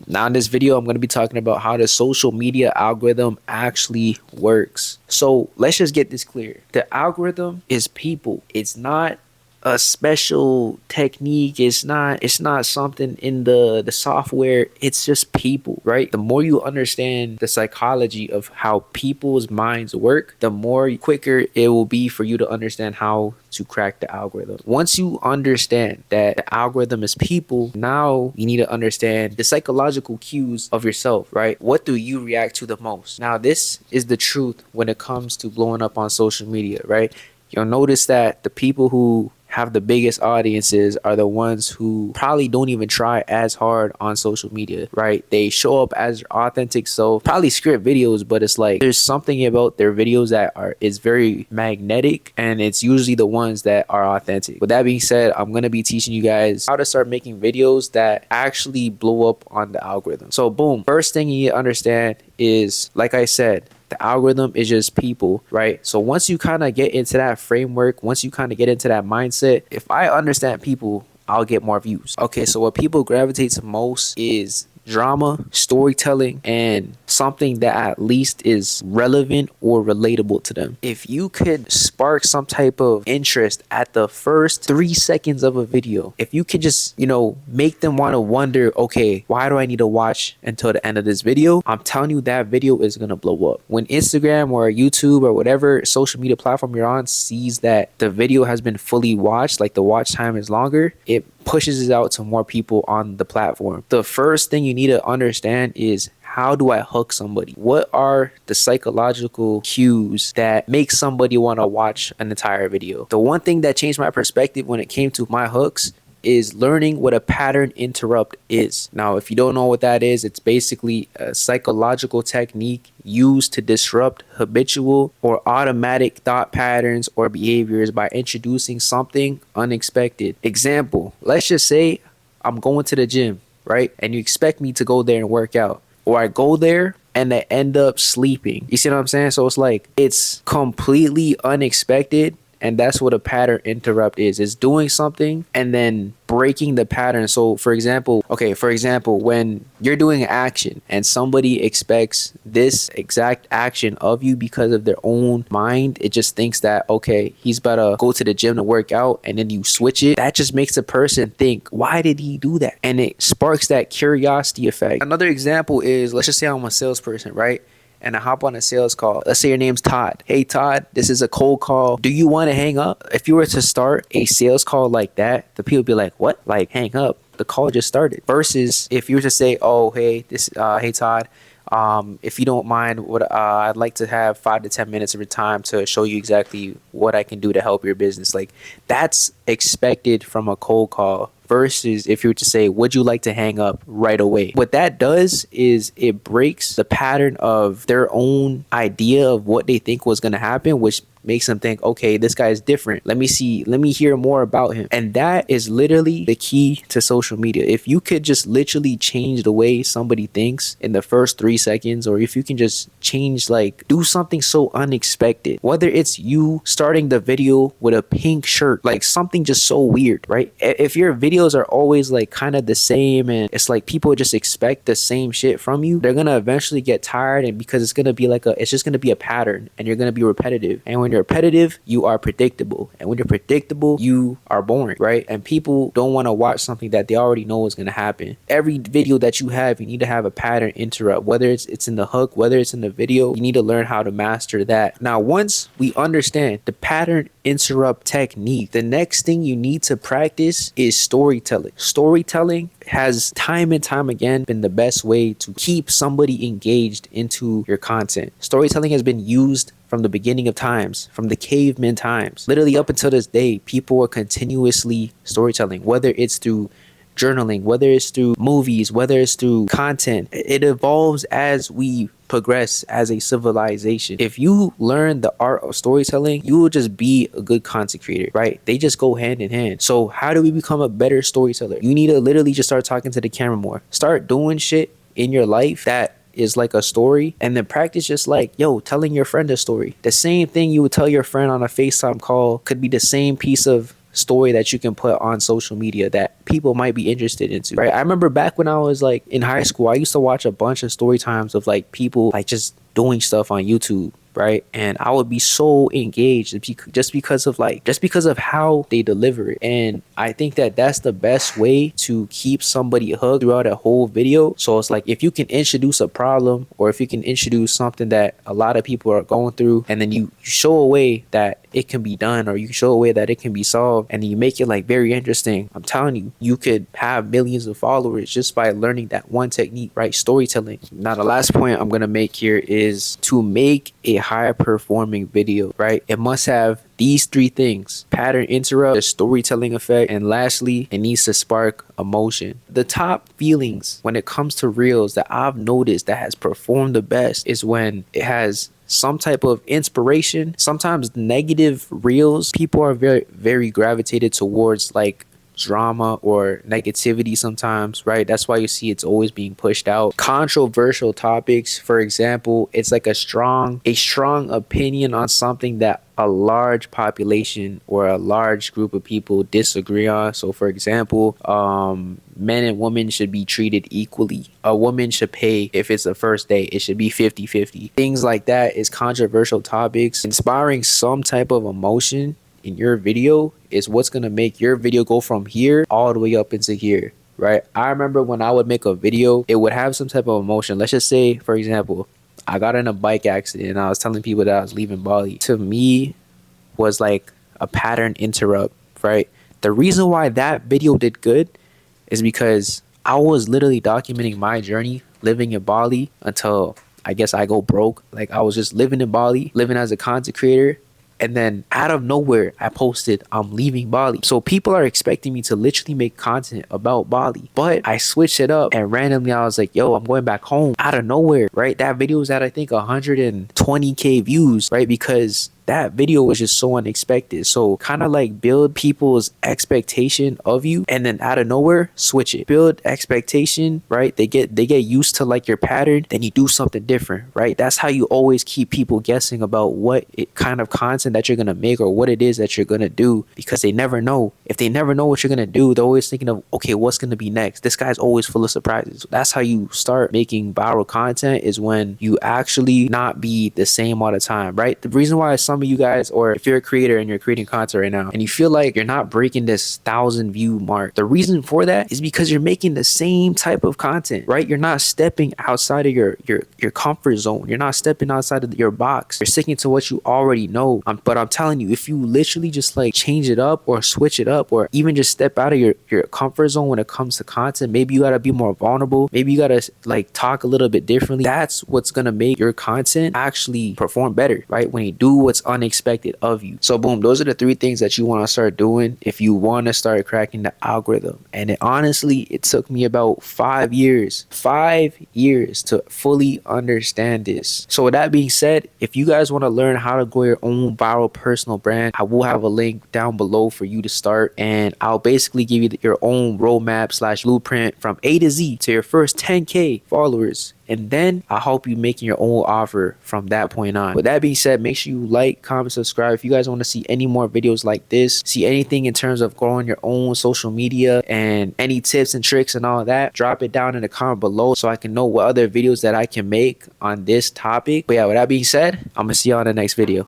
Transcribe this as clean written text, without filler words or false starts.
Now in this video, I'm going to be talking about how the social media algorithm actually works. So let's just get this clear. The algorithm is people. It's not a special technique. It's not something in the software. It's just people, right? The more you understand the psychology of how people's minds work, the more quicker it will be for you to understand how to crack the algorithm. Once you understand that the algorithm is people, now you need to understand the psychological cues of yourself, right? What do you react to the most? Now this is the truth when it comes to blowing up on social media, right? You'll notice that the people who have the biggest audiences are the ones who probably don't even try as hard on social media, right? They show up as their authentic self, probably script videos, but it's like there's something about their videos that is very magnetic, and it's usually the ones that are authentic. With that being said, I'm gonna be teaching you guys how to start making videos that actually blow up on the algorithm. So boom, first thing you need to understand is, like I said, the algorithm is just people, right? So once you kind of get into that framework, once you kind of get into that mindset, if I understand people, I'll get more views. Okay, so what people gravitate to most is drama, storytelling, and something that at least is relevant or relatable to them. If you could spark some type of interest at the first 3 seconds of a video, if you could just, make them want to wonder, okay, why do I need to watch until the end of this video? I'm telling you, that video is going to blow up. When Instagram or YouTube or whatever social media platform you're on sees that the video has been fully watched, like the watch time is longer, it pushes it out to more people on the platform. The first thing you need to understand is, how do I hook somebody? What are the psychological cues that make somebody want to watch an entire video? The one thing that changed my perspective when it came to my hooks is learning what a pattern interrupt is. Now, if you don't know what that is, it's basically a psychological technique used to disrupt habitual or automatic thought patterns or behaviors by introducing something unexpected. Example, let's just say I'm going to the gym, right? And you expect me to go there and work out, or I go there and I end up sleeping. You see what I'm saying? So it's like, it's completely unexpected. And that's what a pattern interrupt is. It's doing something and then breaking the pattern. So for example, when you're doing an action and somebody expects this exact action of you because of their own mind, it just thinks that, okay, he's about to go to the gym to work out, and then you switch it. That just makes the person think, why did he do that? And it sparks that curiosity effect. Another example is, let's just say I'm a salesperson, right? And I hop on a sales call. Let's say your name's Todd. Hey, Todd, this is a cold call. Do you want to hang up? If you were to start a sales call like that, the people would be like, what? Like, hang up? The call just started. Versus if you were to say, oh, hey, hey, Todd, if you don't mind, I'd like to have 5 to 10 minutes of your time to show you exactly what I can do to help your business. Like, that's expected from a cold call. Versus if you were to say, would you like to hang up right away? What that does is it breaks the pattern of their own idea of what they think was going to happen, which makes them think, okay, this guy is different. Let me hear more about him. And that is literally the key to social media. If you could just literally change the way somebody thinks in the first 3 seconds, or if you can just change, like, do something so unexpected, whether it's you starting the video with a pink shirt, like something just so weird, right? If your videos are always like kind of the same and it's like people just expect the same shit from you, they're gonna eventually get tired, and because it's gonna be like it's just gonna be a pattern, and you're gonna be repetitive. And when you're repetitive, you are predictable, and when you're predictable, you are boring, right? And people don't want to watch something that they already know is going to happen. Every video that you have, you need to have a pattern interrupt, whether it's in the hook, whether it's in the video. You need to learn how to master that. Now, once we understand the pattern interrupt technique, the next thing you need to practice is storytelling. Storytelling has time and time again been the best way to keep somebody engaged into your content. Storytelling has been used from the beginning of times, from the caveman times. Literally up until this day, people are continuously storytelling, whether it's through journaling, whether it's through movies, whether it's through content. It evolves as we progress as a civilization. If you learn the art of storytelling, you will just be a good content creator, right? They just go hand in hand. So how do we become a better storyteller? You need to literally just start talking to the camera more. Start doing shit in your life that is like a story, and then practice just like, telling your friend a story. The same thing you would tell your friend on a FaceTime call could be the same piece of story that you can put on social media that people might be interested into, right? I remember back when I was like in high school, I used to watch a bunch of story times of like people like just doing stuff on YouTube, right? And I would be so engaged just because of how they deliver it. And I think that that's the best way to keep somebody hooked throughout a whole video. So it's like if you can introduce a problem, or if you can introduce something that a lot of people are going through, and then you show a way that it can be done, or you show a way that it can be solved, and you make it like very interesting, I'm telling you, you could have millions of followers just by learning that one technique, right? Storytelling. Now the last point I'm gonna make here is to make a high performing video, right? It must have these three things: pattern interrupt, the storytelling effect, and lastly, it needs to spark emotion. The top feelings when it comes to reels that I've noticed that has performed the best is when it has some type of inspiration. Sometimes negative reels, people are very gravitated towards like drama or negativity sometimes, right? That's why you see it's always being pushed out. Controversial topics, for example, it's like a strong opinion on something that a large population or a large group of people disagree on. So for example, men and women should be treated equally. A woman should pay if it's a first date. It should be 50-50. Things like that is controversial topics. Inspiring some type of emotion in your video is what's going to make your video go from here all the way up into here, right? I remember when I would make a video, it would have some type of emotion. Let's just say, for example, I got in a bike accident and I was telling people that I was leaving Bali. To me, was like a pattern interrupt, right? The reason why that video did good is because I was literally documenting my journey living in Bali until I guess I go broke. Like I was just living in Bali, living as a content creator. And then out of nowhere, I posted, I'm leaving Bali. So people are expecting me to literally make content about Bali. But I switched it up and randomly I was like, yo, I'm going back home out of nowhere, right? That video was at, I think, 120K views, right? Because that video was just so unexpected. So kind of like build people's expectation of you, and then out of nowhere switch it. Build expectation, right? They get used to like your pattern, then you do something different, right? That's how you always keep people guessing about what kind of content that you're gonna make or what it is that you're gonna do, because they never know. If they never know what you're gonna do, they're always thinking of, okay, what's gonna be next? This guy's always full of surprises. That's how you start making viral content, is when you actually not be the same all the time, right? The reason why some of you guys, or if you're a creator and you're creating content right now and you feel like you're not breaking this 1,000 view mark, the reason for that is because you're making the same type of content, right? You're not stepping outside of your comfort zone. You're not stepping outside of your box. You're sticking to what you already know. But I'm telling you, if you literally just like change it up or switch it up, or even just step out of your comfort zone when it comes to content, maybe you gotta be more vulnerable, maybe you gotta like talk a little bit differently. That's what's gonna make your content actually perform better, right? When you do what's unexpected of you. So boom, those are the three things that you want to start doing if you want to start cracking the algorithm. And honestly, it took me about 5 years to fully understand this. So with that being said, if you guys want to learn how to grow your own viral personal brand, I will have a link down below for you to start, and I'll basically give you your own roadmap / blueprint from A to Z to your first 10K followers. And then I'll help you making your own offer from that point on. With that being said, make sure you like, comment, subscribe. If you guys want to see any more videos like this, see anything in terms of growing your own social media and any tips and tricks and all of that, drop it down in the comment below so I can know what other videos that I can make on this topic. But yeah, with that being said, I'm gonna see you on the next video.